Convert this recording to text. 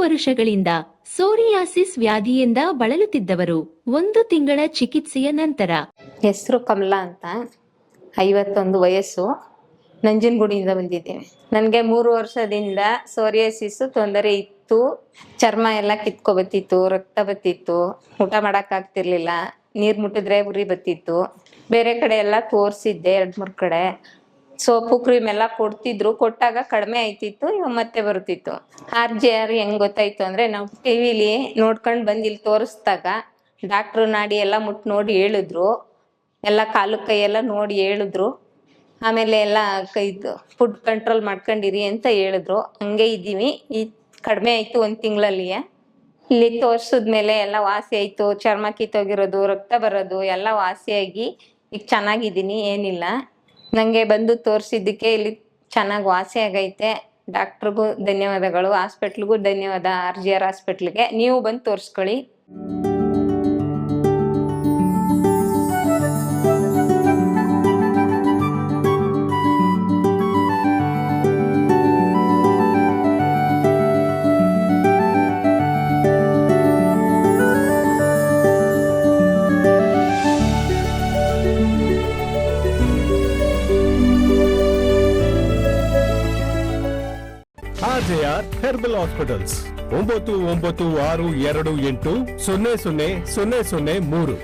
ವರ್ಷಗಳಿಂದ ಸೋರಿಯಾಸಿಸ್ ವ್ಯಾಧಿಯಿಂದ ಬಳಲುತ್ತಿದ್ದವರು 1 ತಿಂಗಳ ಚಿಕಿತ್ಸೆಯ ನಂತರ. ಹೆಸರು ಕಮಲಾ ಅಂತ, 51 ವಯಸ್ಸು, ನಂಜನಗೂಡಿಂದ ಬಂದಿದ್ದೇವೆ. ನನಗೆ 3 ವರ್ಷದಿಂದ ಸೋರಿಯಾಸಿಸ್ ತೊಂದರೆ ಇತ್ತು. ಚರ್ಮ ಎಲ್ಲ ಕಿತ್ಕೊಬತ್ತಿತ್ತು, ರಕ್ತ ಬತ್ತಿತ್ತು, ಊಟ ಮಾಡೋಕ್ಕಾಗ್ತಿರ್ಲಿಲ್ಲ, ನೀರು ಮುಟ್ಟಿದ್ರೆ ಉರಿ ಬತ್ತಿತ್ತು. ಬೇರೆ ಕಡೆ ಎಲ್ಲ ತೋರಿಸಿದ್ದೆ, 2-3 ಕಡೆ. ಸೋಪು ಕ್ರೀಮ್ ಎಲ್ಲ ಕೊಡ್ತಿದ್ರು, ಕೊಟ್ಟಾಗ ಕಡಿಮೆ ಆಯ್ತಿತ್ತು, ಇವಾಗ ಮತ್ತೆ ಬರ್ತಿತ್ತು. RGR ಹೆಂಗ್ ಗೊತ್ತಾಯ್ತು ಅಂದ್ರೆ, ನಾವು ಟಿವಿಲಿ ನೋಡ್ಕೊಂಡು ಬಂದು ಇಲ್ಲಿ ತೋರಿಸ್ದಾಗ ಡಾಕ್ಟ್ರು ನಾಡಿ ಎಲ್ಲ ಮುಟ್ಟು ನೋಡಿ ಹೇಳಿದ್ರು, ಎಲ್ಲ ಕಾಲು ಕೈ ಎಲ್ಲ ನೋಡಿ ಹೇಳಿದ್ರು. ಆಮೇಲೆ ಎಲ್ಲ ಕೈದು ಫುಡ್ ಕಂಟ್ರೋಲ್ ಮಾಡ್ಕೊಂಡಿರಿ ಅಂತ ಹೇಳಿದ್ರು. ಹಂಗೆ ಇದ್ದೀವಿ. ಈ ಕಡಿಮೆ ಆಯ್ತು 1 ತಿಂಗಳಲ್ಲಿ. ಇಲ್ಲಿ ತೋರಿಸಿದ್ಮೇಲೆ ಎಲ್ಲ ವಾಸಿ ಆಯ್ತು. ಚರ್ಮ ಕಿತ್ತೋಗಿರೋದು, ರಕ್ತ ಬರೋದು ಎಲ್ಲ ವಾಸಿಯಾಗಿ ಈಗ ಚೆನ್ನಾಗಿದ್ದೀನಿ, ಏನಿಲ್ಲ. ನನಗೆ ಬಂದು ತೋರಿಸಿದ್ದಕ್ಕೆ ಇಲ್ಲಿ ಚೆನ್ನಾಗಿ ವಾಸಿ ಆಗೈತೆ. ಡಾಕ್ಟ್ರಿಗೂ ಧನ್ಯವಾದಗಳು, ಹಾಸ್ಪಿಟ್ಲಿಗೂ ಧನ್ಯವಾದ, RGR ಹಾಸ್ಪಿಟ್ಲಿಗೆ. ನೀವು ಬಂದು ತೋರಿಸ್ಕೊಳ್ಳಿ. RJR herbal hospitals 996228000003